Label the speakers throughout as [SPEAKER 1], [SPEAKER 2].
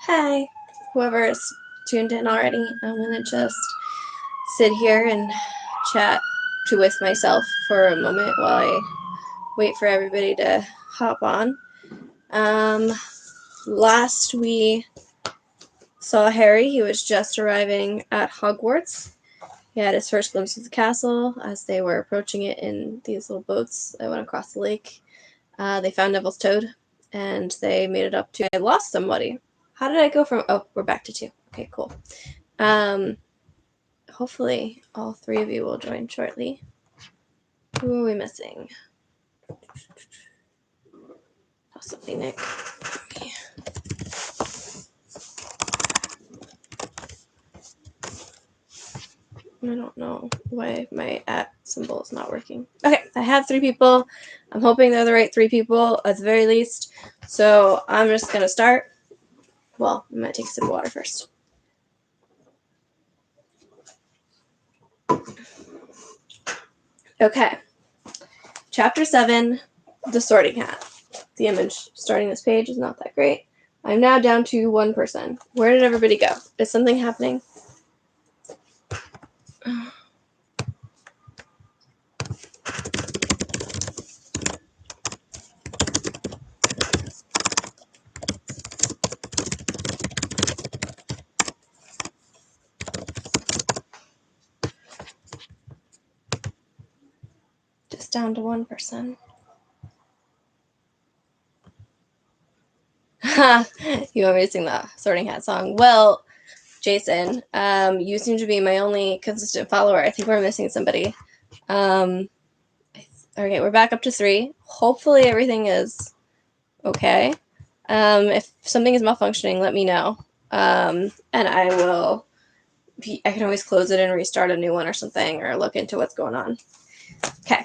[SPEAKER 1] Hi, whoever's tuned in already. I'm gonna just sit here and chat with myself for a moment while I wait for everybody to hop on. Last we saw Harry, he was just arriving at Hogwarts. He had his first glimpse of the castle as they were approaching it in these little boats that went across the lake. They found Neville's toad, and they made it up to. I lost somebody. How did I go from? Oh, we're back to 2. Okay, cool. Hopefully all 3 of you will join shortly. Who are we missing? Possibly Nick. I don't know why my @ symbol is not working. Okay, I have 3 people. I'm hoping they're the right 3 people at the very least. So I'm just going to start. Well, I might take a sip of water first. Okay. Chapter 7, The Sorting Hat. The image starting this page is not that great. I'm now down to 1 person. Where did everybody go? Is something happening? Just down to 1 person. You want me to sing the Sorting Hat song? Well, Jason, you seem to be my only consistent follower. I think we're missing somebody. Okay, we're back up to 3. Hopefully everything is okay. If something is malfunctioning, let me know. And I will. I can always close it and restart a new one or something, or look into what's going on. Okay.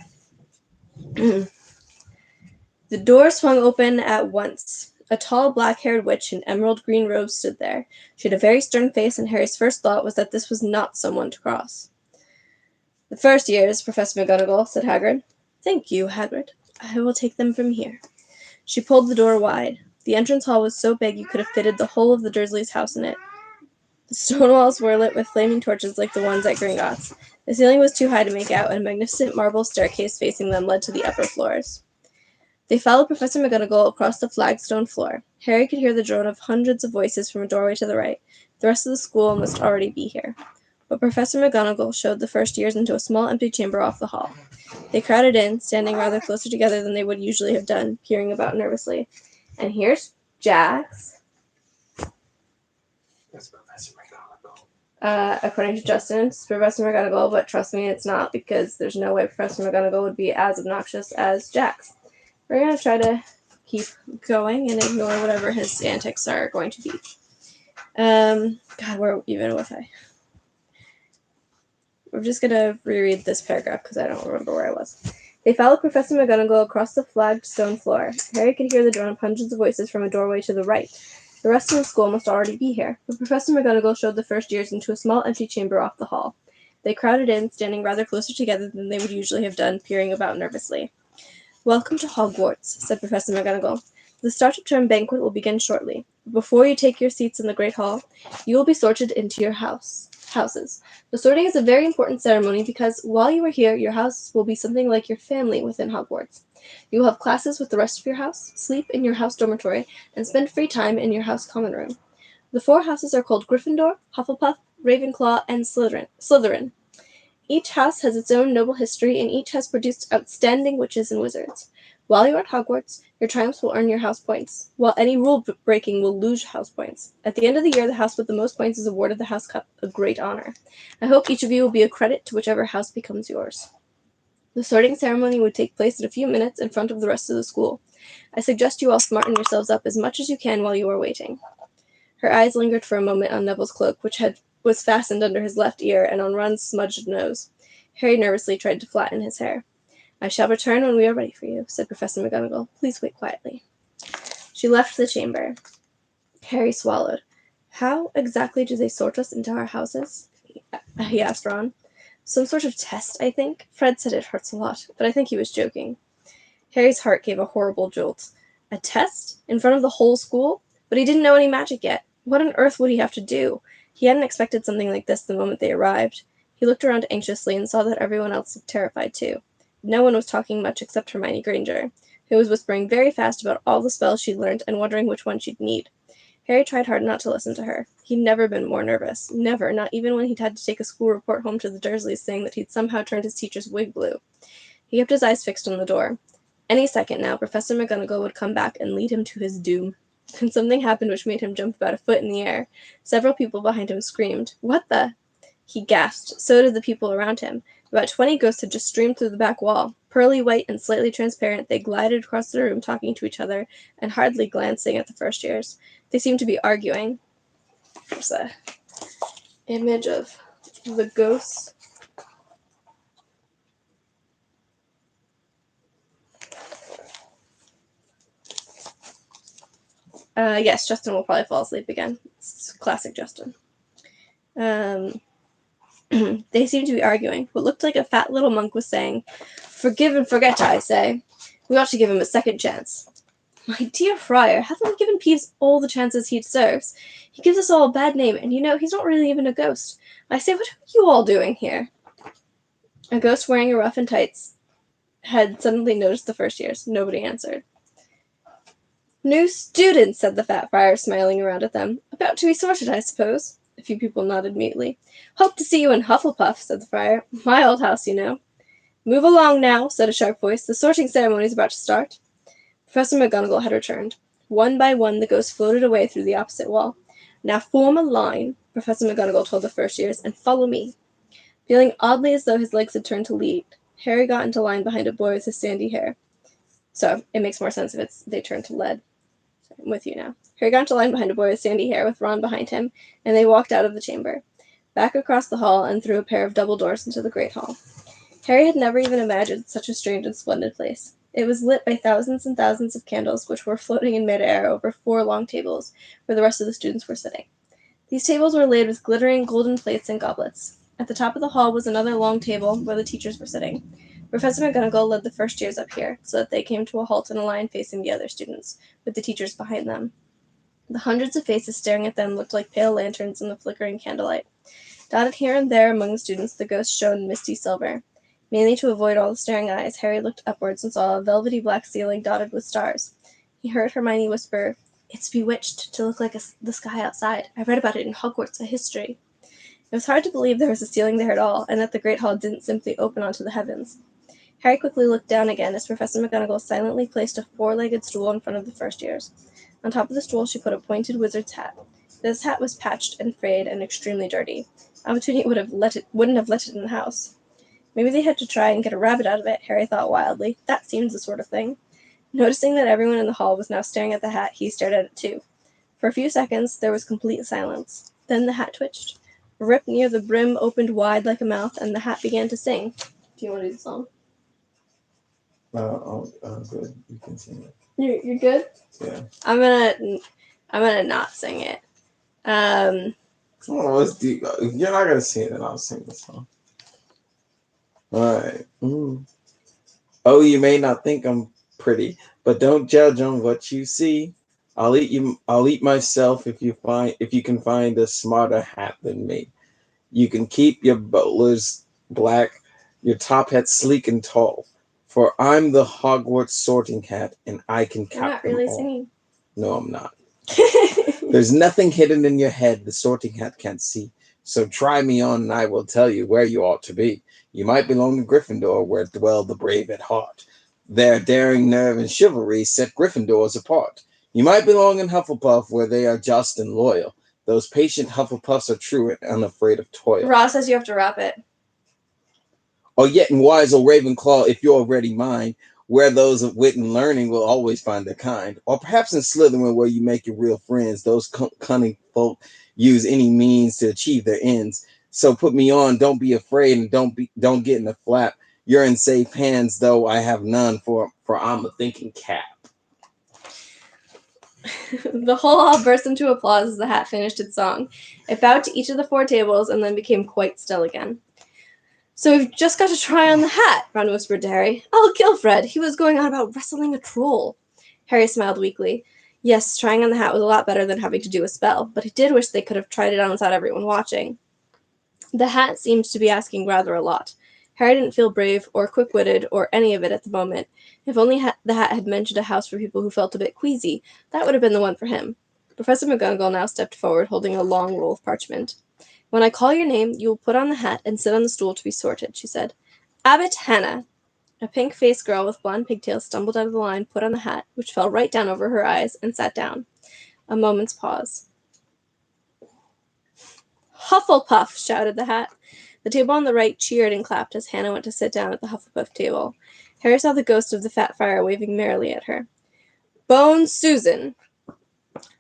[SPEAKER 1] The door swung open at once. A tall, black-haired witch in emerald green robes stood there. She had a very stern face, and Harry's first thought was that this was not someone to cross. The first years, Professor McGonagall, said Hagrid. Thank you, Hagrid. I will take them from here. She pulled the door wide. The entrance hall was so big you could have fitted the whole of the Dursleys' house in it. The stone walls were lit with flaming torches like the ones at Gringotts. The ceiling was too high to make out, and a magnificent marble staircase facing them led to the upper floors. They followed Professor McGonagall across the flagstone floor. Harry could hear the drone of hundreds of voices from a doorway to the right. The rest of the school must already be here. But Professor McGonagall showed the first years into a small empty chamber off the hall. They crowded in, standing rather closer together than they would usually have done, peering about nervously. And here's Jax.
[SPEAKER 2] That's Professor McGonagall.
[SPEAKER 1] According to Justin, it's Professor McGonagall, but trust me, it's not, because there's no way Professor McGonagall would be as obnoxious as Jax. We're going to try to keep going and ignore whatever his antics are going to be. God, where even was I? We're just going to reread this paragraph because I don't remember where I was. They followed Professor McGonagall across the flagged stone floor. Harry could hear the drone of hundreds of voices from a doorway to the right. The rest of the school must already be here, but Professor McGonagall showed the first years into a small empty chamber off the hall. They crowded in, standing rather closer together than they would usually have done, peering about nervously. Welcome to Hogwarts, said Professor McGonagall. The start of term banquet will begin shortly. Before you take your seats in the Great Hall, you will be sorted into your houses. The sorting is a very important ceremony because while you are here, your house will be something like your family within Hogwarts. You will have classes with the rest of your house, sleep in your house dormitory, and spend free time in your house common room. The 4 houses are called Gryffindor, Hufflepuff, Ravenclaw, and Slytherin. Each house has its own noble history, and each has produced outstanding witches and wizards. While you are at Hogwarts, your triumphs will earn your house points, while any rule-breaking will lose house points. At the end of the year, the house with the most points is awarded the House Cup, a great honor. I hope each of you will be a credit to whichever house becomes yours. The sorting ceremony would take place in a few minutes in front of the rest of the school. I suggest you all smarten yourselves up as much as you can while you are waiting. Her eyes lingered for a moment on Neville's cloak, which was fastened under his left ear, and on Ron's smudged nose. Harry nervously tried to flatten his hair. I shall return when we are ready for you, said Professor McGonagall. Please wait quietly. She left the chamber. Harry swallowed. How exactly do they sort us into our houses? He asked Ron. Some sort of test, I think. Fred said it hurts a lot, but I think he was joking. Harry's heart gave a horrible jolt. A test? In front of the whole school? But he didn't know any magic yet. What on earth would he have to do? He hadn't expected something like this the moment they arrived. He looked around anxiously and saw that everyone else looked terrified too. No one was talking much except Hermione Granger, who was whispering very fast about all the spells she'd learned and wondering which one she'd need. Harry tried hard not to listen to her. He'd never been more nervous. Never, not even when he'd had to take a school report home to the Dursleys saying that he'd somehow turned his teacher's wig blue. He kept his eyes fixed on the door. Any second now, Professor McGonagall would come back and lead him to his doom. And something happened which made him jump about a foot in the air. Several people behind him screamed, "What the?" He gasped. So did the people around him. About 20 ghosts had just streamed through the back wall. Pearly white and slightly transparent, they glided across the room talking to each other and hardly glancing at the first years. They seemed to be arguing. There's an image of the ghosts. Yes, Justin will probably fall asleep again. It's classic Justin. They seemed to be arguing. What looked like a fat little monk was saying, "Forgive and forget, I say. We ought to give him a second chance." "My dear Friar, haven't we given Peeves all the chances he deserves? He gives us all a bad name, and he's not really even a ghost. I say, what are you all doing here?" A ghost wearing a ruff and tights had suddenly noticed the first years. Nobody answered. "New students," said the fat friar, smiling around at them. "About to be sorted, I suppose." A few people nodded mutely. "Hope to see you in Hufflepuff," said the friar. "My old house, you know." "Move along now," said a sharp voice. "The sorting ceremony's about to start." Professor McGonagall had returned. One by one, the ghosts floated away through the opposite wall. "Now form a line," Professor McGonagall told the first years, "and follow me." Feeling oddly as though his legs had turned to lead, Harry got into line behind a boy with his sandy hair. So, it makes more sense if they turn to lead. I'm with you now. Harry got into line behind a boy with sandy hair with Ron behind him, and they walked out of the chamber, back across the hall and through a pair of double doors into the Great Hall. Harry had never even imagined such a strange and splendid place. It was lit by thousands and thousands of candles which were floating in mid-air over 4 long tables where the rest of the students were sitting. These tables were laid with glittering golden plates and goblets. At the top of the hall was another long table where the teachers were sitting. Professor McGonagall led the first years up here, so that they came to a halt in a line facing the other students, with the teachers behind them. The hundreds of faces staring at them looked like pale lanterns in the flickering candlelight. Dotted here and there among the students, the ghosts shone misty silver. Mainly to avoid all the staring eyes, Harry looked upwards and saw a velvety black ceiling dotted with stars. He heard Hermione whisper, "It's bewitched to look like the sky outside. I read about it in Hogwarts, a history." It was hard to believe there was a ceiling there at all, and that the Great Hall didn't simply open onto the heavens. Harry quickly looked down again as Professor McGonagall silently placed a 4-legged stool in front of the first years. On top of the stool she put a pointed wizard's hat. This hat was patched and frayed and extremely dirty. Amatuni wouldn't have let it in the house. Maybe they had to try and get a rabbit out of it, Harry thought wildly. That seems the sort of thing. Noticing that everyone in the hall was now staring at the hat, he stared at it too. For a few seconds, there was complete silence. Then the hat twitched. A rip near the brim opened wide like a mouth, and the hat began to sing. Do you want to do the song?
[SPEAKER 2] Good. You can sing it.
[SPEAKER 1] You're good?
[SPEAKER 2] Yeah.
[SPEAKER 1] I'm gonna not sing it.
[SPEAKER 2] Come on, let's do. You're not gonna sing it, and I'll sing the song. All right. Oh, you may not think I'm pretty, but don't judge on what you see. I'll eat you. I'll eat myself if you can find a smarter hat than me. You can keep your bowlers black, your top hat sleek and tall. For I'm the Hogwarts sorting hat, and I can
[SPEAKER 1] You're
[SPEAKER 2] count
[SPEAKER 1] not
[SPEAKER 2] them
[SPEAKER 1] really
[SPEAKER 2] all.
[SPEAKER 1] singing.
[SPEAKER 2] No, I'm not. There's nothing hidden in your head the sorting hat can't see. So try me on, and I will tell you where you ought to be. You might belong to Gryffindor, where dwell the brave at heart. Their daring nerve and chivalry set Gryffindors apart. You might belong in Hufflepuff, where they are just and loyal. Those patient Hufflepuffs are true and unafraid of toil.
[SPEAKER 1] Ross says you have to wrap it.
[SPEAKER 2] Or yet in wise old Ravenclaw, if you're already mine, where those of wit and learning will always find their kind. Or perhaps in Slytherin, where you make your real friends, those cunning folk use any means to achieve their ends. So put me on, don't be afraid, and don't get in a flap. You're in safe hands, though I have none, for I'm a thinking cap.
[SPEAKER 1] The whole hall burst into applause as the hat finished its song. It bowed to each of the 4 tables and then became quite still again. "So we've just got to try on the hat," Ron whispered to Harry. "I'll kill Fred. He was going on about wrestling a troll." Harry smiled weakly. Yes, trying on the hat was a lot better than having to do a spell, but he did wish they could have tried it on without everyone watching. The hat seemed to be asking rather a lot. Harry didn't feel brave or quick-witted or any of it at the moment. If only the hat had mentioned a house for people who felt a bit queasy, that would have been the one for him. Professor McGonagall now stepped forward, holding a long roll of parchment. "When I call your name, you will put on the hat and sit on the stool to be sorted," she said. "Abbot Hannah." A pink-faced girl with blonde pigtails stumbled out of the line, put on the hat, which fell right down over her eyes, and sat down. A moment's pause. "Hufflepuff!" shouted the hat. The table on the right cheered and clapped as Hannah went to sit down at the Hufflepuff table. Harry saw the ghost of the fat friar waving merrily at her. "Bones Susan!"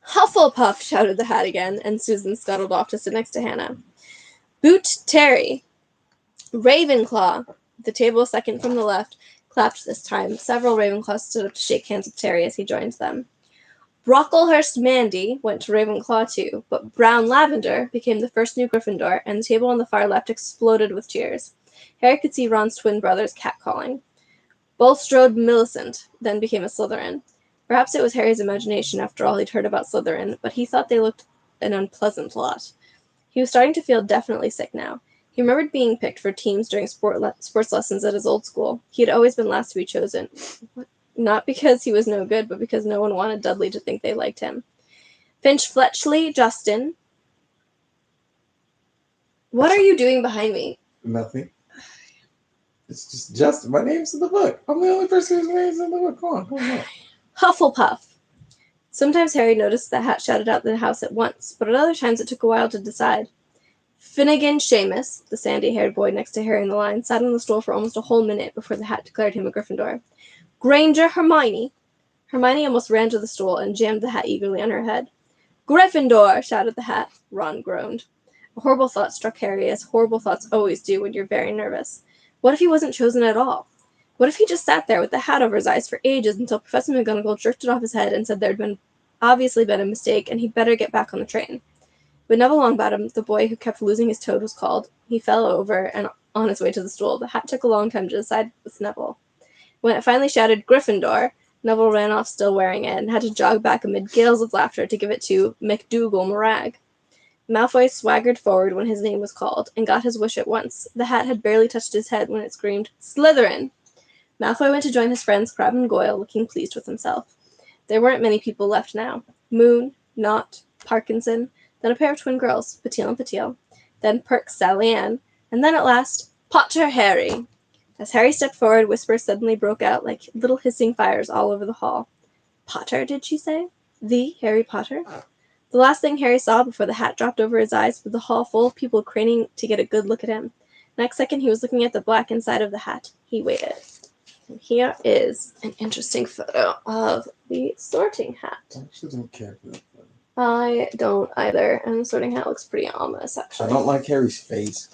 [SPEAKER 1] "Hufflepuff!" shouted the hat again, and Susan scuttled off to sit next to Hannah. "Boot Terry!" "Ravenclaw!" The table second from the left clapped this time. Several Ravenclaws stood up to shake hands with Terry as he joined them. Brocklehurst Mandy went to Ravenclaw too, but Brown Lavender became the first new Gryffindor, and the table on the far left exploded with cheers. Harry could see Ron's twin brothers catcalling. Bulstrode Millicent then became a Slytherin. Perhaps it was Harry's imagination after all he'd heard about Slytherin, but he thought they looked an unpleasant lot. He was starting to feel definitely sick now. He remembered being picked for teams during sports lessons at his old school. He had always been last to be chosen. Not because he was no good, but because no one wanted Dudley to think they liked him. Finch Fletchley Justin. What are you doing behind me?
[SPEAKER 2] Nothing. It's just Justin. My name's in the book. I'm the only person whose name's in the book. Come on.
[SPEAKER 1] Hufflepuff. Sometimes Harry noticed the hat shouted out the house at once, but at other times it took a while to decide. Finnegan Seamus, the sandy-haired boy next to Harry in the line, sat on the stool for almost a whole minute before the hat declared him a Gryffindor. Granger Hermione. Hermione almost ran to the stool and jammed the hat eagerly on her head. Gryffindor! Shouted the hat. Ron groaned. A horrible thought struck Harry, as horrible thoughts always do when you're very nervous. What if he wasn't chosen at all? What if he just sat there with the hat over his eyes for ages until Professor McGonagall jerked it off his head and said there'd obviously been a mistake and he'd better get back on the train? When Neville Longbottom, the boy who kept losing his toad, was called, he fell over and on his way to the stool. The hat took a long time to decide with Neville. When it finally shouted Gryffindor, Neville ran off still wearing it and had to jog back amid gales of laughter to give it to McDougal Morag. Malfoy swaggered forward when his name was called and got his wish at once. The hat had barely touched his head when it screamed, Slytherin! Malfoy went to join his friends Crabbe and Goyle, looking pleased with himself. There weren't many people left now. Moon, Knott, Parkinson, then a pair of twin girls, Patil and Patil, then Perks Sally Ann, and then at last, Potter Harry. As Harry stepped forward, whispers suddenly broke out like little hissing fires all over the hall. Potter, did she say? The Harry Potter? The last thing Harry saw before the hat dropped over his eyes was the hall full of people craning to get a good look at him. Next second, he was looking at the black inside of the hat. He waited. And here is an interesting photo of the sorting hat.
[SPEAKER 2] I actually don't care for that.
[SPEAKER 1] I don't either, and the sorting hat looks pretty ominous, actually.
[SPEAKER 2] I don't like Harry's face.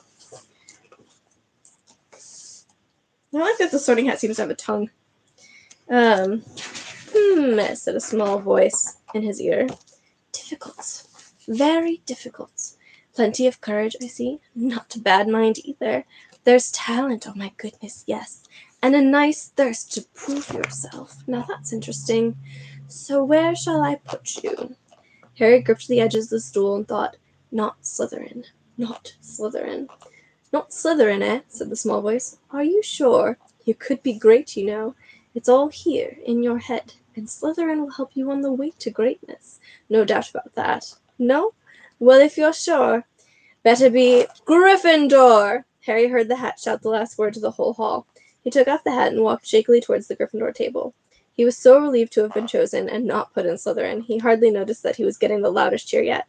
[SPEAKER 1] I like that the sorting hat seems to have a tongue. Said a small voice in his ear. Difficult. Very difficult. Plenty of courage, I see. Not a bad mind either. There's talent, oh my goodness, yes. And a nice thirst to prove yourself. Now that's interesting. So where shall I put you? Harry gripped the edges of the stool and thought, not Slytherin. Not Slytherin. Not Slytherin, eh? Said the small voice. Are you sure? You could be great, you know. It's all here, in your head, and Slytherin will help you on the way to greatness. No doubt about that. No? Well, if you're sure, better be Gryffindor! Harry heard the hat shout the last word to the whole hall. He took off the hat and walked shakily towards the Gryffindor table. He was so relieved to have been chosen and not put in Slytherin, he hardly noticed that he was getting the loudest cheer yet.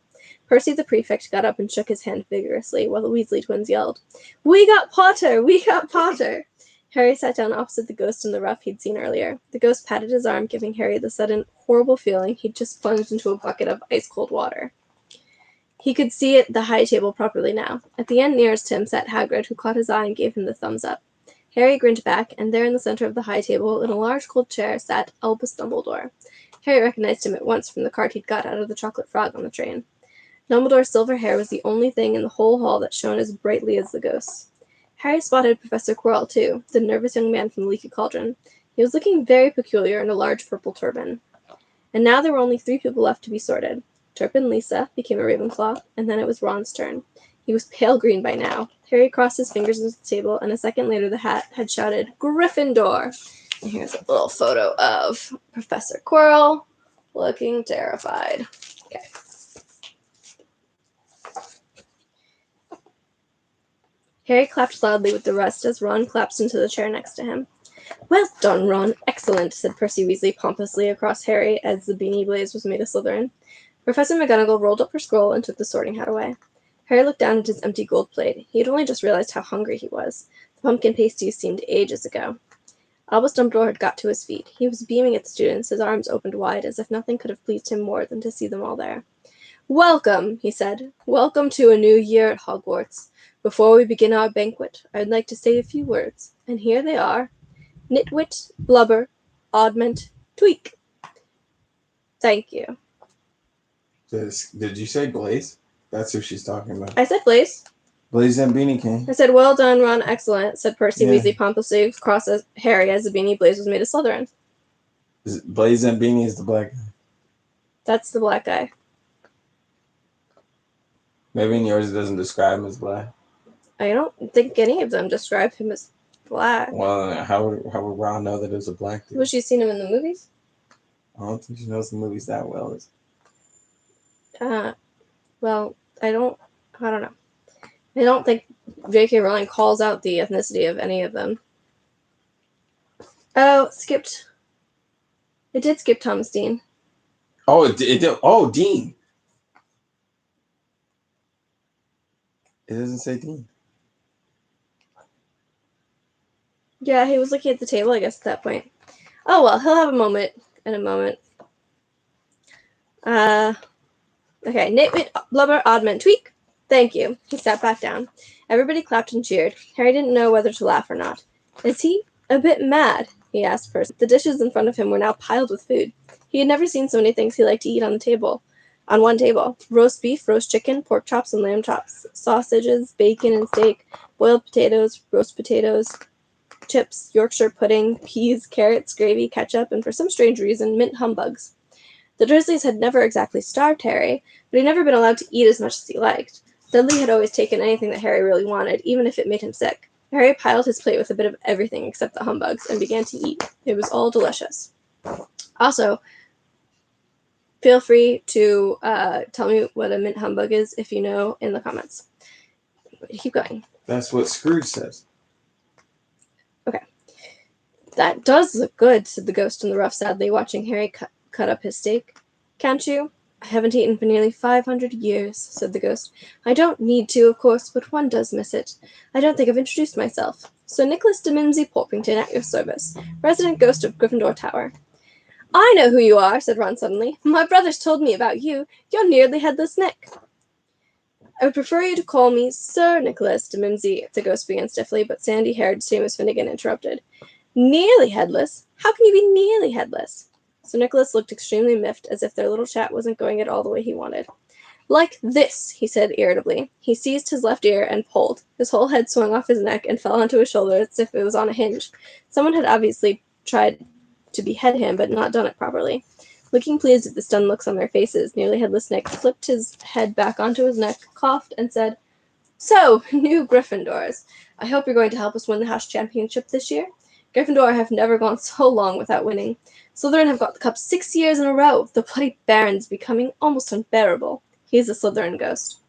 [SPEAKER 1] Percy the prefect got up and shook his hand vigorously, while the Weasley twins yelled, We got Potter! We got Potter! Harry sat down opposite the ghost in the rough he'd seen earlier. The ghost patted his arm, giving Harry the sudden, horrible feeling he'd just plunged into a bucket of ice-cold water. He could see the high table properly now. At the end nearest him sat Hagrid, who caught his eye and gave him the thumbs up. Harry grinned back, and there in the center of the high table, in a large cold chair, sat Albus Dumbledore. Harry recognized him at once from the card he'd got out of the chocolate frog on the train. Dumbledore's silver hair was the only thing in the whole hall that shone as brightly as the ghost's. Harry spotted Professor Quirrell, too, the nervous young man from the Leaky Cauldron. He was looking very peculiar in a large purple turban. And now there were only 3 people left to be sorted. Turpin Lisa became a Ravenclaw, and then it was Ron's turn. He was pale green by now. Harry crossed his fingers into the table, and a second later the hat had shouted, "Gryffindor!" And here's a little photo of Professor Quirrell looking terrified. Okay. Harry clapped loudly with the rest as Ron collapsed into the chair next to him. "Well done, Ron. Excellent," said Percy Weasley pompously across Harry as the beanie blaze was made a Slytherin. Professor McGonagall rolled up her scroll and took the sorting hat away. Harry looked down at his empty gold plate. He had only just realized how hungry he was. The pumpkin pasties seemed ages ago. Albus Dumbledore had got to his feet. He was beaming at the students, his arms opened wide, as if nothing could have pleased him more than to see them all there. "Welcome," he said. "Welcome to a new year at Hogwarts. Before we begin our banquet, I'd like to say a few words, and here they are. Nitwit, blubber, oddment, tweak." "Thank you."
[SPEAKER 2] Did you say Blaze? That's who she's talking about.
[SPEAKER 1] I said Blaze.
[SPEAKER 2] Blaze and Beanie King.
[SPEAKER 1] I said, "Well done, Ron, excellent," said Percy Weasley pompously across Harry as the beanie blaze was made a Slytherin.
[SPEAKER 2] Blaze and Beanie is the black guy.
[SPEAKER 1] That's the black guy.
[SPEAKER 2] Maybe in yours it doesn't describe him as black.
[SPEAKER 1] I don't think any of them describe him as black.
[SPEAKER 2] Well, how would Ron know that it was a black dude?
[SPEAKER 1] Was she seen him in the movies?
[SPEAKER 2] I don't think she knows the movies that well.
[SPEAKER 1] Well, I don't know. I don't think J.K. Rowling calls out the ethnicity of any of them. Oh, it skipped. It did skip Thomas Dean.
[SPEAKER 2] Oh, it did. Oh, Dean. It doesn't say Dean.
[SPEAKER 1] Yeah, he was looking at the table, I guess, at that point. Oh, well, he'll have a moment in a moment. Okay, Nitwit, blubber, oddment, tweak. Thank you. He sat back down. Everybody clapped and cheered. Harry didn't know whether to laugh or not. "Is he a bit mad?" he asked Percy. The dishes in front of him were now piled with food. He had never seen so many things he liked to eat on one table. Roast beef, roast chicken, pork chops and lamb chops, sausages, bacon and steak, boiled potatoes, roast potatoes, chips, Yorkshire pudding, peas, carrots, gravy, ketchup, and for some strange reason, mint humbugs. The Dursleys had never exactly starved Harry, but he'd never been allowed to eat as much as he liked. Dudley had always taken anything that Harry really wanted, even if it made him sick. Harry piled his plate with a bit of everything except the humbugs and began to eat. It was all delicious. Also, feel free to tell me what a mint humbug is if you know in the comments. Keep going.
[SPEAKER 2] That's what Scrooge says.
[SPEAKER 1] Okay. "That does look good," said the ghost in the rough sadly, watching Harry cut up his steak. "Can't you?" "I haven't eaten for nearly 500 years, said the ghost. "I don't need to, of course, but one does miss it. I don't think I've introduced myself. Sir Nicholas de Mimsy Porpington at your service, resident ghost of Gryffindor Tower." "I know who you are," said Ron suddenly. "My brothers told me about you. You're nearly Headless Nick." "I would prefer you to call me Sir Nicholas de Mimsy," the ghost began stiffly, but sandy-haired Seamus Finnegan interrupted. "Nearly headless? How can you be nearly headless?" Sir Nicholas looked extremely miffed, as if their little chat wasn't going at all the way he wanted. "Like this," he said irritably. He seized his left ear and pulled. His whole head swung off his neck and fell onto his shoulder as if it was on a hinge. Someone had obviously tried to behead him, but not done it properly. Looking pleased at the stunned looks on their faces, Nearly Headless Nick flipped his head back onto his neck, coughed, and said, "So, new Gryffindors. I hope you're going to help us win the House Championship this year. Gryffindor have never gone so long without winning. Slytherin have got the cup 6 years in a row. The bloody Baron's becoming almost unbearable." He's a Slytherin ghost.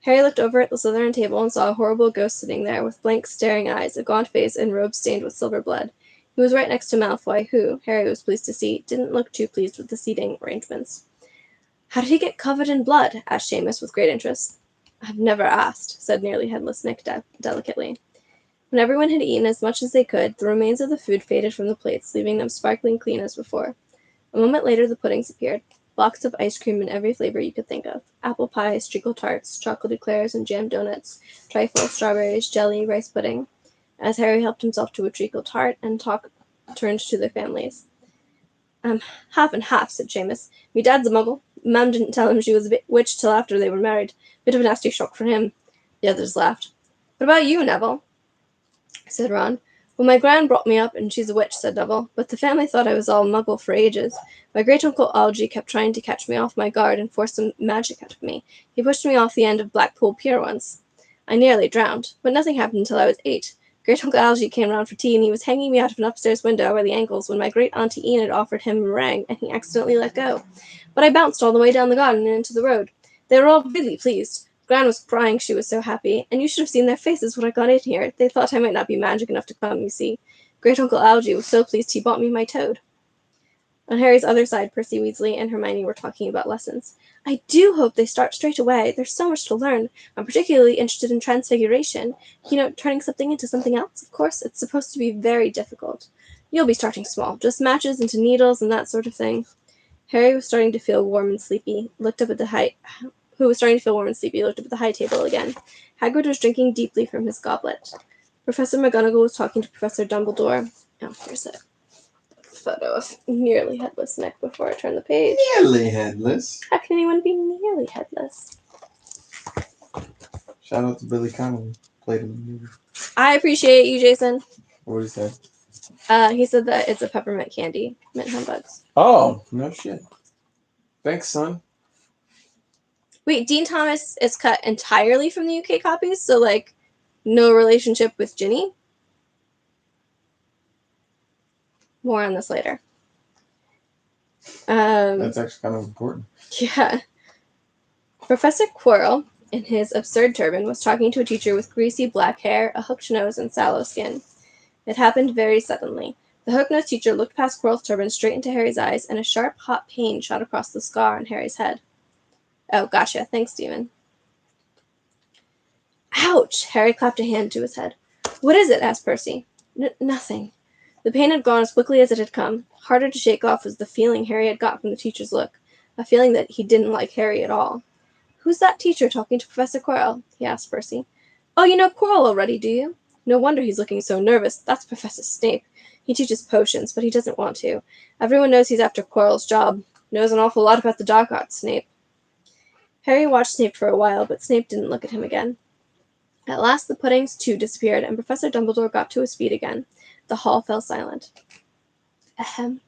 [SPEAKER 1] Harry looked over at the Slytherin table and saw a horrible ghost sitting there, with blank, staring eyes, a gaunt face, and robes stained with silver blood. He was right next to Malfoy, who, Harry was pleased to see, didn't look too pleased with the seating arrangements. "How did he get covered in blood?" asked Seamus with great interest. "I've never asked," said Nearly Headless Nick delicately. When everyone had eaten as much as they could, the remains of the food faded from the plates, leaving them sparkling clean as before. A moment later the puddings appeared, blocks of ice cream in every flavor you could think of. Apple pies, treacle tarts, chocolate eclairs, and jam donuts, trifle, strawberries, jelly, rice pudding. As Harry helped himself to a treacle tart and turned to their families. Half and half," said Seamus. "Me dad's a muggle. Mum didn't tell him she was a witch till after they were married. Bit of a nasty shock for him." The others laughed. "What about you, Neville?" said Ron. Well, my gran brought me up, and she's a witch, said Double, but the family thought I was all muggle for ages. My great-uncle Algy kept trying to catch me off my guard and force some magic out of me. He pushed me off the end of Blackpool Pier once. I nearly drowned, but nothing happened until I was 8. Great-uncle Algy came round for tea, and he was hanging me out of an upstairs window by the ankles when my great-auntie Enid offered him a meringue, and he accidentally let go. But I bounced all the way down the garden and into the road. They were all really pleased. Gran was crying, she was so happy, and you should have seen their faces when I got in here. They thought I might not be magic enough to come, you see. Great-uncle Algy was so pleased he bought me my toad. On Harry's other side, Percy Weasley and Hermione were talking about lessons. I do hope they start straight away. There's so much to learn. I'm particularly interested in transfiguration. You know, turning something into something else, of course. It's supposed to be very difficult. You'll be starting small, just matches into needles and that sort of thing. Harry was starting to feel warm and sleepy, looked up at the high table again. Hagrid was drinking deeply from his goblet. Professor McGonagall was talking to Professor Dumbledore. Oh, here's a photo of nearly headless Nick before I turn the page.
[SPEAKER 2] Nearly headless.
[SPEAKER 1] How can anyone be nearly headless?
[SPEAKER 2] Shout out to Billy Connolly. Played in the movie.
[SPEAKER 1] I appreciate you, Jason.
[SPEAKER 2] What did he say?
[SPEAKER 1] He said that it's a peppermint candy. Mint humbugs.
[SPEAKER 2] Oh, no shit. Thanks, son.
[SPEAKER 1] Wait, Dean Thomas is cut entirely from the UK copies, so, like, no relationship with Ginny? More on this later.
[SPEAKER 2] That's actually kind of important.
[SPEAKER 1] Yeah. Professor Quirrell, in his absurd turban, was talking to a teacher with greasy black hair, a hooked nose, and sallow skin. It happened very suddenly. The hook-nosed teacher looked past Quirrell's turban straight into Harry's eyes, and a sharp, hot pain shot across the scar on Harry's head. Oh, gotcha. Thanks, Stephen. Ouch! Harry clapped a hand to his head. What is it? Asked Percy. Nothing. The pain had gone as quickly as it had come. Harder to shake off was the feeling Harry had got from the teacher's look, a feeling that he didn't like Harry at all. Who's that teacher talking to Professor Quirrell? He asked Percy. Oh, you know Quirrell already, do you? No wonder he's looking so nervous. That's Professor Snape. He teaches potions, but he doesn't want to. Everyone knows he's after Quirrell's job. Knows an awful lot about the dark arts, Snape. Harry watched Snape for a while, but Snape didn't look at him again. At last the puddings, too, disappeared, and Professor Dumbledore got to his feet again. The hall fell silent. Ahem.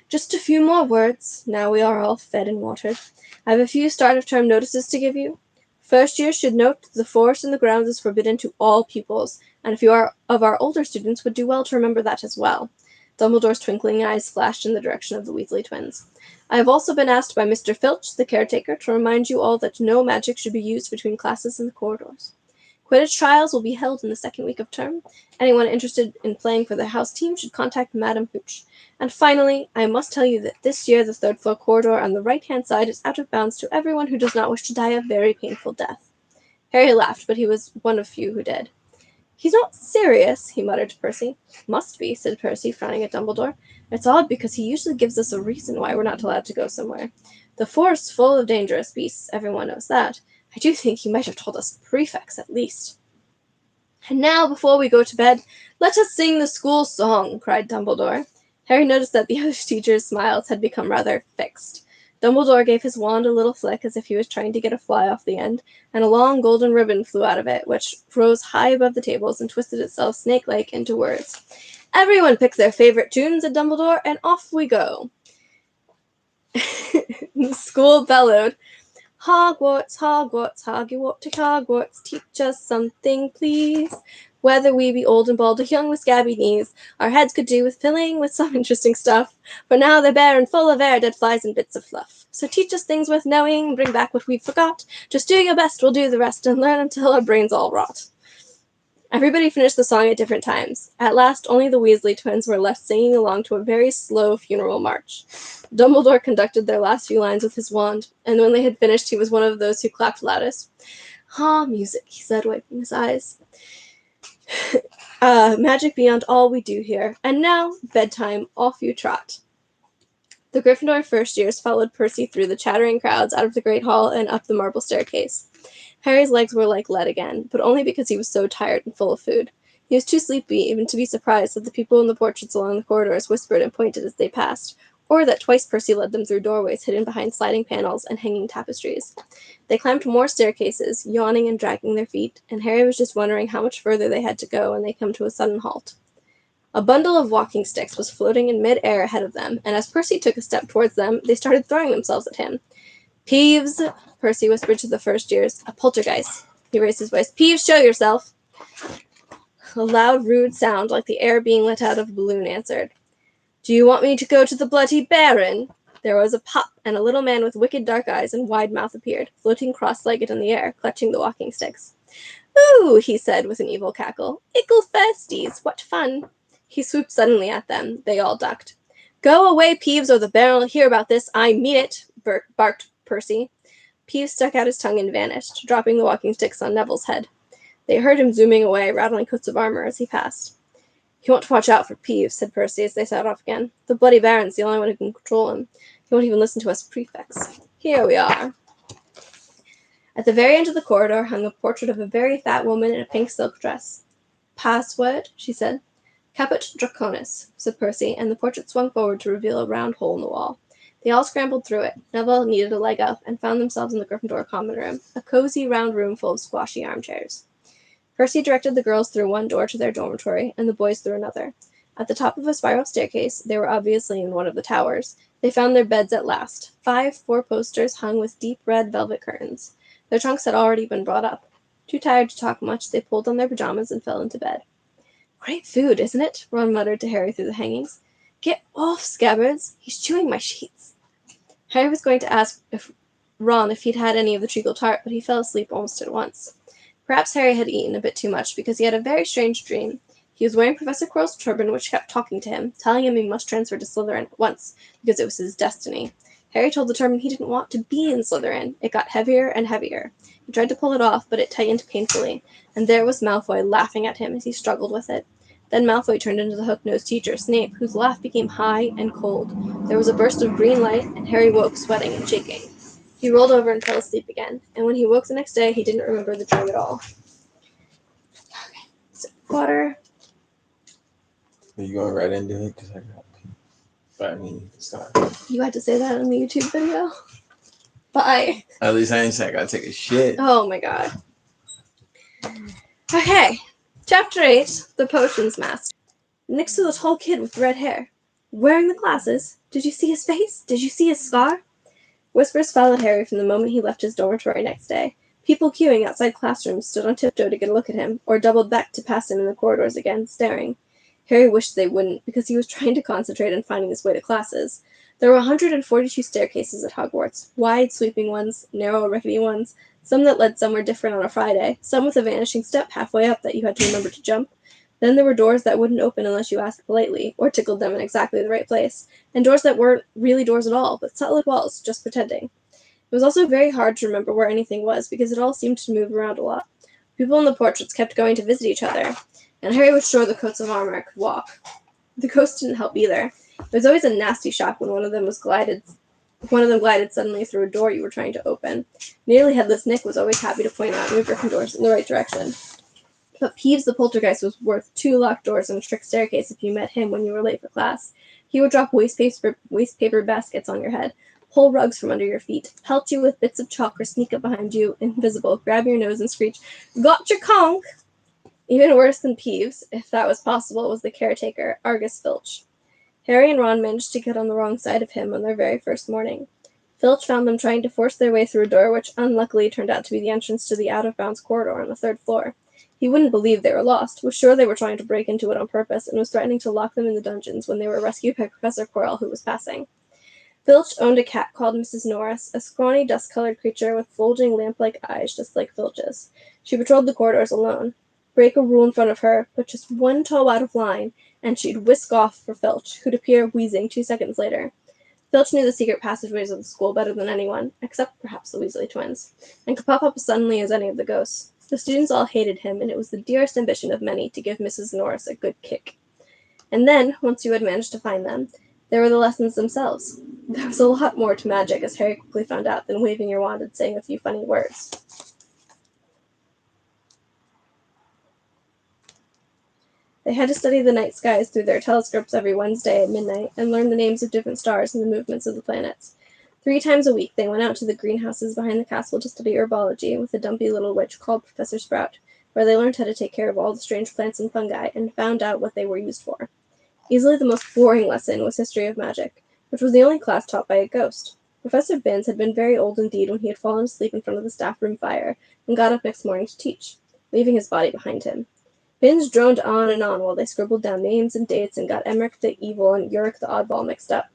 [SPEAKER 1] Just a few more words, now we are all fed and watered. I have a few start-of-term notices to give you. First year should note that the forest in the grounds is forbidden to all pupils, and if you are of our older students would do well to remember that as well. Dumbledore's twinkling eyes flashed in the direction of the Weasley twins. I have also been asked by Mr. Filch, the caretaker, to remind you all that no magic should be used between classes in the corridors. Quidditch trials will be held in the second week of term. Anyone interested in playing for the house team should contact Madam Hooch. And finally, I must tell you that this year the third-floor corridor on the right-hand side is out of bounds to everyone who does not wish to die a very painful death. Harry laughed, but he was one of few who did. He's not serious, he muttered to Percy. Must be, said Percy, frowning at Dumbledore. It's odd because he usually gives us a reason why we're not allowed to go somewhere. The forest's full of dangerous beasts, everyone knows that. I do think he might have told us prefects, at least. And now, before we go to bed, let us sing the school song, cried Dumbledore. Harry noticed that the other teachers' smiles had become rather fixed. Dumbledore gave his wand a little flick as if he was trying to get a fly off the end, and a long golden ribbon flew out of it, which rose high above the tables and twisted itself snake-like into words. Everyone pick their favorite tune, said Dumbledore, and off we go. The school bellowed, Hogwarts, Hogwarts, Hogwarts, Hogwarts, teach us something, please. Whether we be old and bald or young with scabby knees, our heads could do with filling with some interesting stuff. For now they're bare and full of air, dead flies and bits of fluff. So teach us things worth knowing, bring back what we've forgot. Just do your best, we'll do the rest, and learn until our brains all rot. Everybody finished the song at different times. At last, only the Weasley twins were left singing along to a very slow funeral march. Dumbledore conducted their last few lines with his wand, and when they had finished, he was one of those who clapped loudest. Ah, music, he said, wiping his eyes. Magic beyond all we do here. And now, bedtime, off you trot. The Gryffindor first years followed Percy through the chattering crowds out of the Great Hall and up the marble staircase. Harry's legs were like lead again, but only because he was so tired and full of food. He was too sleepy even to be surprised that the people in the portraits along the corridors whispered and pointed as they passed, or that twice Percy led them through doorways hidden behind sliding panels and hanging tapestries. They climbed more staircases, yawning and dragging their feet, and Harry was just wondering how much further they had to go when they came to a sudden halt. A bundle of walking sticks was floating in mid-air ahead of them, and as Percy took a step towards them, they started throwing themselves at him. Peeves, Percy whispered to the first years. A poltergeist. He raised his voice. Peeves, show yourself. A loud, rude sound, like the air being let out of a balloon, answered. Do you want me to go to the Bloody Baron? There was a pop, and a little man with wicked dark eyes and wide mouth appeared, floating cross-legged in the air, clutching the walking sticks. Ooh, he said with an evil cackle. Ickle thirsties, what fun. He swooped suddenly at them. They all ducked. Go away, Peeves, or the Baron will hear about this. I mean it, barked Percy. Peeves stuck out his tongue and vanished, dropping the walking sticks on Neville's head. They heard him zooming away, rattling coats of armor as he passed. You want to watch out for Peeves, said Percy as they set off again. The Bloody Baron's the only one who can control him. He won't even listen to us prefects. Here we are. At the very end of the corridor hung a portrait of a very fat woman in a pink silk dress. Password, she said. Caput Draconis, said Percy, and the portrait swung forward to reveal a round hole in the wall. They all scrambled through it. Neville needed a leg up, and found themselves in the Gryffindor common room, a cozy round room full of squashy armchairs. Percy directed the girls through one door to their dormitory, and the boys through another. At the top of a spiral staircase, they were obviously in one of the towers. They found their beds at last. 5 four-posters hung with deep red velvet curtains. Their trunks had already been brought up. Too tired to talk much, they pulled on their pajamas and fell into bed. Great food, isn't it? Ron muttered to Harry through the hangings. Get off, Scabbards! He's chewing my sheets. Harry was going to ask Ron if he'd had any of the treacle tart, but he fell asleep almost at once. Perhaps Harry had eaten a bit too much, because he had a very strange dream. He was wearing Professor Quirrell's turban, which kept talking to him, telling him he must transfer to Slytherin at once, because it was his destiny. Harry told the turban he didn't want to be in Slytherin. It got heavier and heavier. He tried to pull it off, but it tightened painfully, and there was Malfoy laughing at him as he struggled with it. Then Malfoy turned into the hook-nosed teacher, Snape, whose laugh became high and cold. There was a burst of green light, and Harry woke, sweating and shaking. He rolled over and fell asleep again, and when he woke the next day, he didn't remember the dream at all. Okay, so water.
[SPEAKER 2] Are you going right into it? Because I got pee. But I mean, you can start.
[SPEAKER 1] You had to say that in the YouTube video. Bye.
[SPEAKER 2] At least I ain't say I gotta take a shit.
[SPEAKER 1] Oh my god. Okay. Chapter 8, The Potions Master. Next to the tall kid with red hair. Wearing the glasses. Did you see his face? Did you see his scar? Whispers followed Harry from the moment he left his dormitory next day. People queuing outside classrooms stood on tiptoe to get a look at him, or doubled back to pass him in the corridors again, staring. Harry wished they wouldn't, because he was trying to concentrate on finding his way to classes. There were 142 staircases at Hogwarts, wide, sweeping ones, narrow, rickety ones, some that led somewhere different on a Friday, some with a vanishing step halfway up that you had to remember to jump. Then there were doors that wouldn't open unless you asked politely, or tickled them in exactly the right place, and doors that weren't really doors at all, but solid walls, just pretending. It was also very hard to remember where anything was, because it all seemed to move around a lot. People in the portraits kept going to visit each other, and Harry was sure the coats of armor could walk. The ghosts didn't help either. It was always a nasty shock when one of them glided suddenly through a door you were trying to open. Nearly Headless Nick was always happy to point out new Gryffindors in the right direction. But Peeves the Poltergeist was worth 2 locked doors and a trick staircase if you met him when you were late for class. He would drop waste paper baskets on your head, pull rugs from under your feet, pelt you with bits of chalk, or sneak up behind you, invisible, grab your nose and screech, "Gotcha, conk!" Even worse than Peeves, if that was possible, was the caretaker, Argus Filch. Harry and Ron managed to get on the wrong side of him on their very first morning. Filch found them trying to force their way through a door which unluckily turned out to be the entrance to the out-of-bounds corridor on the 3rd floor. He wouldn't believe they were lost, was sure they were trying to break into it on purpose, and was threatening to lock them in the dungeons when they were rescued by Professor Quirrell, who was passing. Filch owned a cat called Mrs. Norris, a scrawny, dust-colored creature with bulging lamp-like eyes just like Filch's. She patrolled the corridors alone. Break a rule in front of her, put just one toe out of line, and she'd whisk off for Filch, who'd appear wheezing 2 seconds later. Filch knew the secret passageways of the school better than anyone, except perhaps the Weasley twins, and could pop up as suddenly as any of the ghosts. The students all hated him, and it was the dearest ambition of many to give Mrs. Norris a good kick. And then, once you had managed to find them, there were the lessons themselves. There was a lot more to magic, as Harry quickly found out, than waving your wand and saying a few funny words. They had to study the night skies through their telescopes every Wednesday at midnight and learn the names of different stars and the movements of the planets. 3 times a week they went out to the greenhouses behind the castle to study herbology with a dumpy little witch called Professor Sprout, where they learned how to take care of all the strange plants and fungi and found out what they were used for. Easily the most boring lesson was History of Magic, which was the only class taught by a ghost. Professor Binns had been very old indeed when he had fallen asleep in front of the staff room fire and got up next morning to teach, leaving his body behind him. Binns droned on and on while they scribbled down names and dates and got Emmerich the Evil and Uric the Oddball mixed up.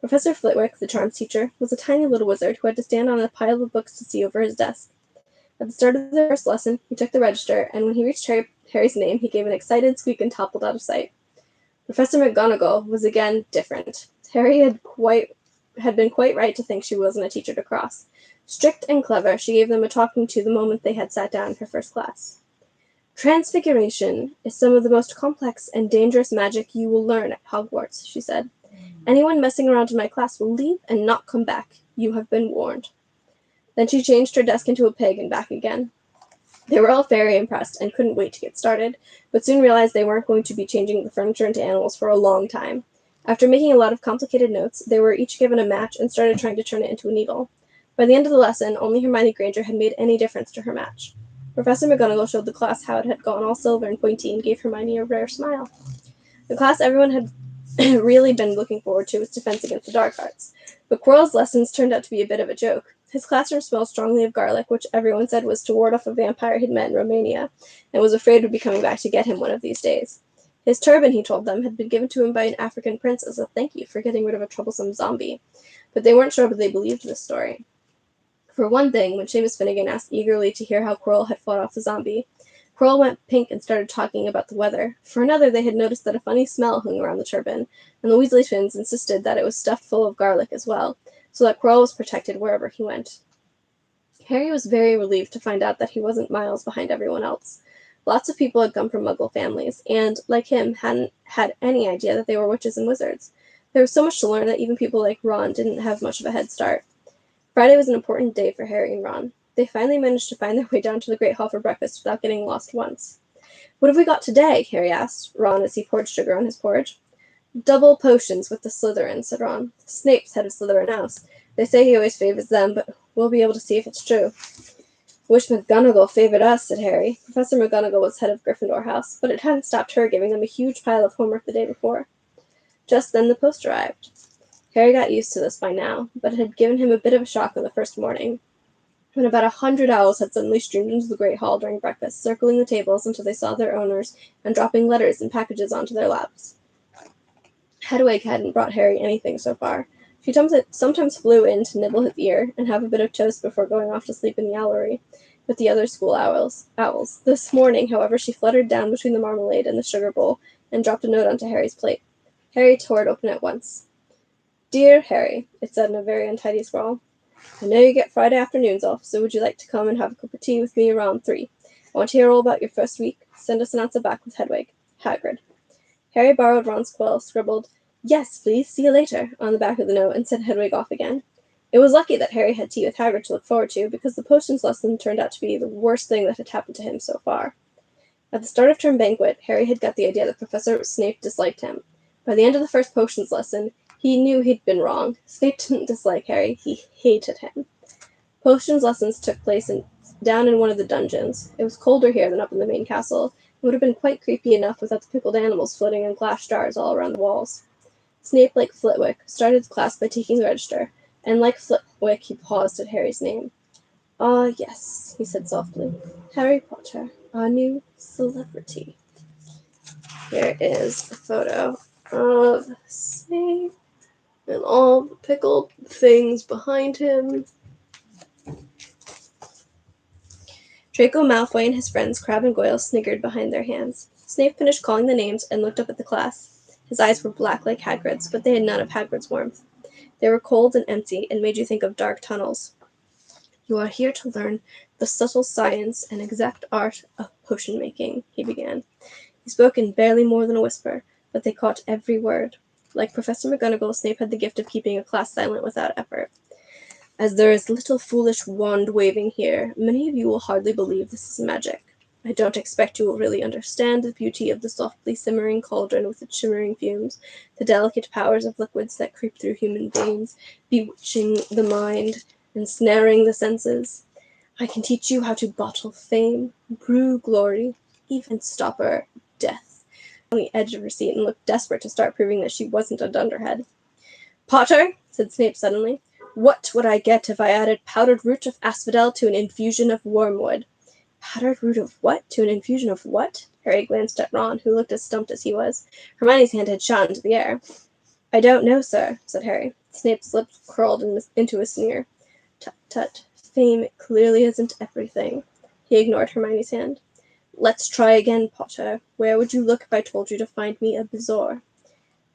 [SPEAKER 1] Professor Flitwick, the charms teacher, was a tiny little wizard who had to stand on a pile of books to see over his desk. At the start of their first lesson, he took the register, and when he reached Harry's name, he gave an excited squeak and toppled out of sight. Professor McGonagall was again different. Harry had been quite right to think she wasn't a teacher to cross. Strict and clever, she gave them a talking to the moment they had sat down in her first class. Transfiguration is some of the most complex and dangerous magic you will learn at Hogwarts, she said. Anyone messing around in my class will leave and not come back. You have been warned. Then she changed her desk into a pig and back again. They were all very impressed and couldn't wait to get started, but soon realized they weren't going to be changing the furniture into animals for a long time. After making a lot of complicated notes, they were each given a match and started trying to turn it into a needle. By the end of the lesson, only Hermione Granger had made any difference to her match. Professor McGonagall showed the class how it had gone all silver and pointy and gave Hermione a rare smile. The class everyone had really been looking forward to was Defense Against the Dark Arts, but Quirrell's lessons turned out to be a bit of a joke. His classroom smelled strongly of garlic, which everyone said was to ward off a vampire he'd met in Romania, and was afraid would be coming back to get him one of these days. His turban, he told them, had been given to him by an African prince as a thank you for getting rid of a troublesome zombie, but they weren't sure whether they believed this story. For one thing, when Seamus Finnegan asked eagerly to hear how Quirrell had fought off the zombie, Quirrell went pink and started talking about the weather. For another, they had noticed that a funny smell hung around the turban, and the Weasley twins insisted that it was stuffed full of garlic as well, so that Quirrell was protected wherever he went. Harry was very relieved to find out that he wasn't miles behind everyone else. Lots of people had come from Muggle families, and, like him, hadn't had any idea that they were witches and wizards. There was so much to learn that even people like Ron didn't have much of a head start. Friday was an important day for Harry and Ron. They finally managed to find their way down to the Great Hall for breakfast without getting lost once. "What have we got today?" Harry asked Ron as he poured sugar on his porridge. "Double potions with the Slytherin," said Ron. "Snape's head of Slytherin House. They say he always favors them, but we'll be able to see if it's true." "Wish McGonagall favored us," said Harry. Professor McGonagall was head of Gryffindor House, but it hadn't stopped her giving them a huge pile of homework the day before. Just then the post arrived. Harry got used to this by now, but it had given him a bit of a shock on the first morning, when about 100 owls had suddenly streamed into the Great Hall during breakfast, circling the tables until they saw their owners and dropping letters and packages onto their laps. Hedwig hadn't brought Harry anything so far. She sometimes flew in to nibble his ear and have a bit of toast before going off to sleep in the owlery with the other school owls. This morning, however, she fluttered down between the marmalade and the sugar bowl and dropped a note onto Harry's plate. Harry tore it open at once. "Dear Harry," it said in a very untidy scrawl, "I know you get Friday afternoons off, so would you like to come and have a cup of tea with me around 3? I want to hear all about your first week. Send us an answer back with Hedwig. Hagrid." Harry borrowed Ron's quill, scribbled, "Yes, please, see you later," on the back of the note, and sent Hedwig off again. It was lucky that Harry had tea with Hagrid to look forward to, because the potions lesson turned out to be the worst thing that had happened to him so far. At the start of term banquet, Harry had got the idea that Professor Snape disliked him. By the end of the first potions lesson, he knew he'd been wrong. Snape didn't dislike Harry, he hated him. Potions lessons took place down in one of the dungeons. It was colder here than up in the main castle. It would have been quite creepy enough without the pickled animals floating in glass jars all around the walls. Snape, like Flitwick, started the class by taking the register, and like Flitwick, he paused at Harry's name. "Ah, yes," he said softly. "Harry Potter, our new celebrity." Here is a photo of Snape and all the pickled things behind him. Draco Malfoy and his friends Crabbe and Goyle sniggered behind their hands. Snape finished calling the names and looked up at the class. His eyes were black like Hagrid's, but they had none of Hagrid's warmth. They were cold and empty and made you think of dark tunnels. "You are here to learn the subtle science and exact art of potion making," he began. He spoke in barely more than a whisper, but they caught every word. Like Professor McGonagall, Snape had the gift of keeping a class silent without effort. "As there is little foolish wand-waving here, many of you will hardly believe this is magic. I don't expect you will really understand the beauty of the softly simmering cauldron with its shimmering fumes, the delicate powers of liquids that creep through human veins, bewitching the mind, ensnaring the senses. I can teach you how to bottle fame, brew glory, even stop her death. On the edge of her seat and looked desperate to start proving that she wasn't a dunderhead. Potter, said Snape suddenly, what would I get if I added powdered root of asphodel to an infusion of wormwood? Powdered root of what? To an infusion of what? Harry glanced at Ron, who looked as stumped as he was. Hermione's hand had shot into the air. I don't know, sir, said Harry. Snape's lips curled into a sneer. Tut, tut. Fame clearly isn't everything. He ignored Hermione's hand. Let's try again, Potter. Where would you look if I told you to find me a bezoar?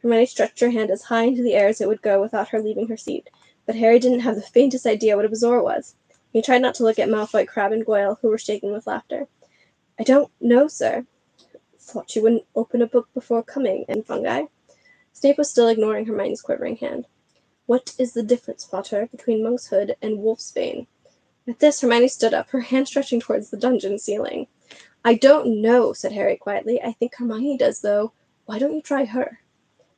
[SPEAKER 1] Hermione stretched her hand as high into the air as it would go without her leaving her seat, but Harry didn't have the faintest idea what a bezoar was. He tried not to look at Malfoy, Crabbe, and Goyle, who were shaking with laughter. I don't know, sir. Thought you wouldn't open a book before coming, and fungi? Snape was still ignoring Hermione's quivering hand. What is the difference, Potter, between monkshood and wolfsbane? At this, Hermione stood up, her hand stretching towards the dungeon ceiling. I don't know, said Harry quietly. I think Hermione does, though. Why don't you try her?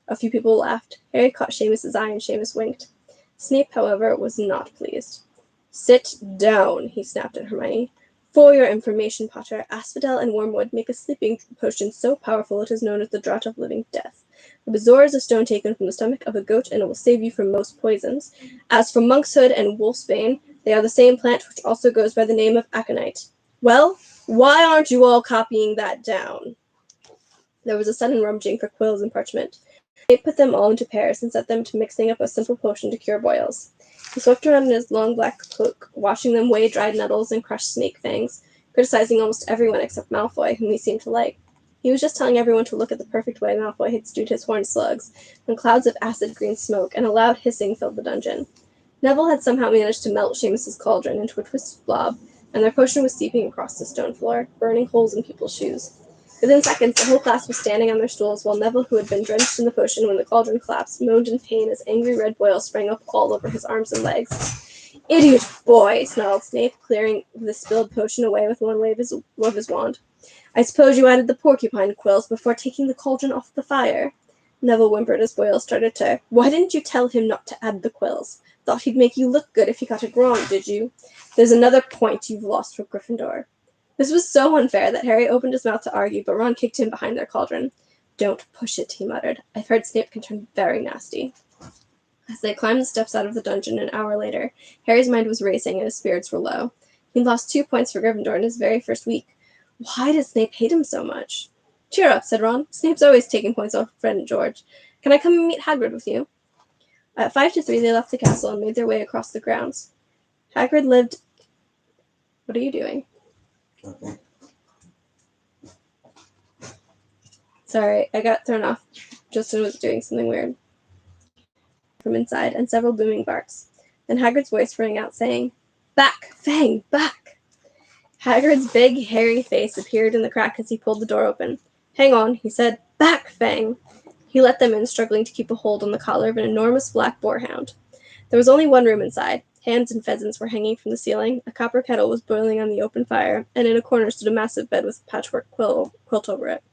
[SPEAKER 1] A few people laughed. Harry caught Seamus's eye, and Seamus winked. Snape, however, was not pleased. Sit down, he snapped at Hermione. For your information, Potter, asphodel and wormwood make a sleeping potion so powerful it is known as the draught of living death. The bezoar is a stone taken from the stomach of a goat, and it will save you from most poisons. As for monkshood and wolfsbane, they are the same plant, which also goes by the name of aconite. Well, why aren't you all copying that down? There was a sudden rummaging for quills and parchment. Snape put them all into pairs and set them to mixing up a simple potion to cure boils. He swept around in his long black cloak, watching them weigh dried nettles and crush snake fangs, criticizing almost everyone except Malfoy, whom he seemed to like. He was just telling everyone to look at the perfect way Malfoy had stewed his horned slugs, when clouds of acid-green smoke and a loud hissing filled the dungeon. Neville had somehow managed to melt Seamus's cauldron into a twisted blob, and their potion was seeping across the stone floor, burning holes in people's shoes. Within seconds, the whole class was standing on their stools, while Neville, who had been drenched in the potion when the cauldron collapsed, moaned in pain as angry red boils sprang up all over his arms and legs. Idiot boy, snarled Snape, clearing the spilled potion away with one wave of his wand. I suppose you added the porcupine quills before taking the cauldron off the fire. Neville whimpered as boils started to. Why didn't you tell him not to add the quills? Thought he'd make you look good if you got it wrong, did you? There's another point you've lost for Gryffindor. This was so unfair that Harry opened his mouth to argue, but Ron kicked him behind their cauldron. Don't push it, he muttered. I've heard Snape can turn very nasty. As they climbed the steps out of the dungeon an hour later, Harry's mind was racing and his spirits were low. He'd lost 2 points for Gryffindor in his very first week. Why does Snape hate him so much? Cheer up, said Ron. Snape's always taking points off Fred and George. Can I come and meet Hagrid with you? At 5 to 3, they left the castle and made their way across the grounds. Hagrid lived... What are you doing?
[SPEAKER 2] Okay.
[SPEAKER 1] Sorry, I got thrown off. Justin was doing something weird. From inside, and several booming barks. Then Hagrid's voice rang out, saying, Back! Fang! Back! Hagrid's big, hairy face appeared in the crack as he pulled the door open. Hang on, he said. Back, Fang! He let them in, struggling to keep a hold on the collar of an enormous black boarhound. There was only one room inside. Hens and pheasants were hanging from the ceiling, a copper kettle was boiling on the open fire, and in a corner stood a massive bed with a patchwork quilt over it.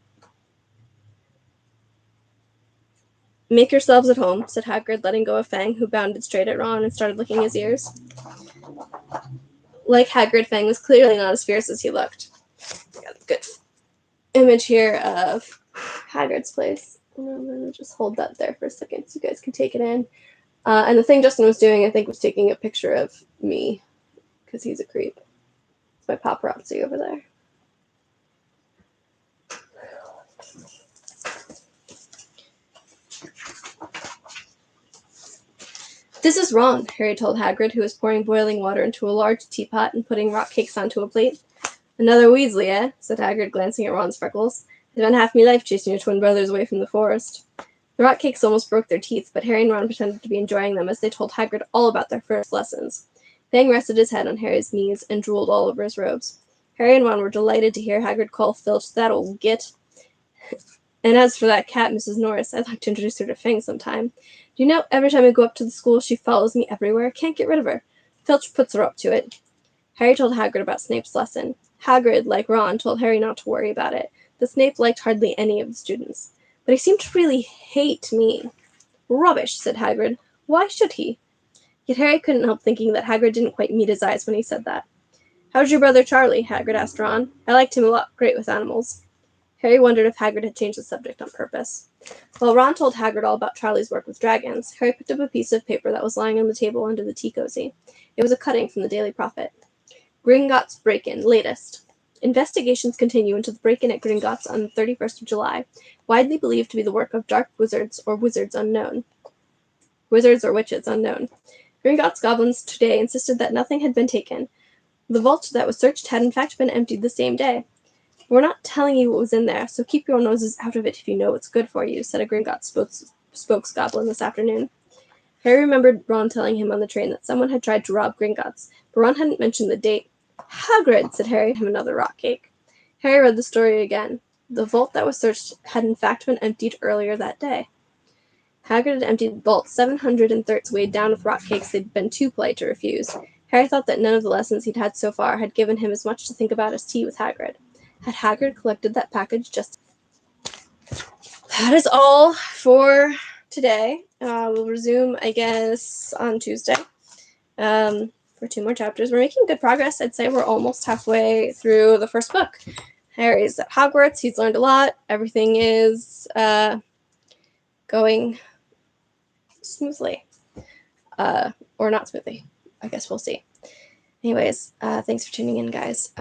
[SPEAKER 1] Make yourselves at home, said Hagrid, letting go of Fang, who bounded straight at Ron and started licking his ears. Like Hagrid, Fang was clearly not as fierce as he looked. I got a good image here of Hagrid's place. I'm going to just hold that there for a second so you guys can take it in. And the thing Justin was doing, I think, was taking a picture of me, because he's a creep. It's my paparazzi over there. This is Ron, Harry told Hagrid, who was pouring boiling water into a large teapot and putting rock cakes onto a plate. Another Weasley, eh? Said Hagrid, glancing at Ron's freckles. I've spent half my life chasing your twin brothers away from the forest. The rock cakes almost broke their teeth, but Harry and Ron pretended to be enjoying them as they told Hagrid all about their first lessons. Fang rested his head on Harry's knees and drooled all over his robes. Harry and Ron were delighted to hear Hagrid call Filch that old git. And as for that cat, Mrs. Norris, I'd like to introduce her to Fang sometime. Do you know, every time I go up to the school, she follows me everywhere. Can't get rid of her. Filch puts her up to it. Harry told Hagrid about Snape's lesson. Hagrid, like Ron, told Harry not to worry about it, that Snape liked hardly any of the students. But he seemed to really hate me. Rubbish, said Hagrid. Why should he? Yet Harry couldn't help thinking that Hagrid didn't quite meet his eyes when he said that. How's your brother Charlie? Hagrid asked Ron. I liked him a lot. Great with animals. Harry wondered if Hagrid had changed the subject on purpose. While Ron told Hagrid all about Charlie's work with dragons, Harry picked up a piece of paper that was lying on the table under the tea cozy. It was a cutting from the Daily Prophet. Gringotts break-in, latest. Investigations continue into the break-in at Gringotts on the 31st of July, widely believed to be the work of dark wizards or wizards unknown. Wizards or witches unknown. Gringotts goblins today insisted that nothing had been taken. The vault that was searched had in fact been emptied the same day. We're not telling you what was in there, so keep your noses out of it if you know what's good for you, said a Gringotts spokesgoblin this afternoon. Harry remembered Ron telling him on the train that someone had tried to rob Gringotts, but Ron hadn't mentioned the date. Hagrid, said Harry, him another rock cake. Harry read the story again. The vault that was searched had in fact been emptied earlier that day. Hagrid had emptied Vault 730, weighed down with rock cakes they'd been too polite to refuse. Harry thought that none of the lessons he'd had so far had given him as much to think about as tea with Hagrid. Had Hagrid collected that package just... That is all for today. We'll resume, I guess, on Tuesday for 2 more chapters. We're making good progress. I'd say we're almost halfway through the first book. Harry's at Hogwarts. He's learned a lot. Everything is going smoothly. Or not smoothly. I guess we'll see. Anyways, thanks for tuning in, guys.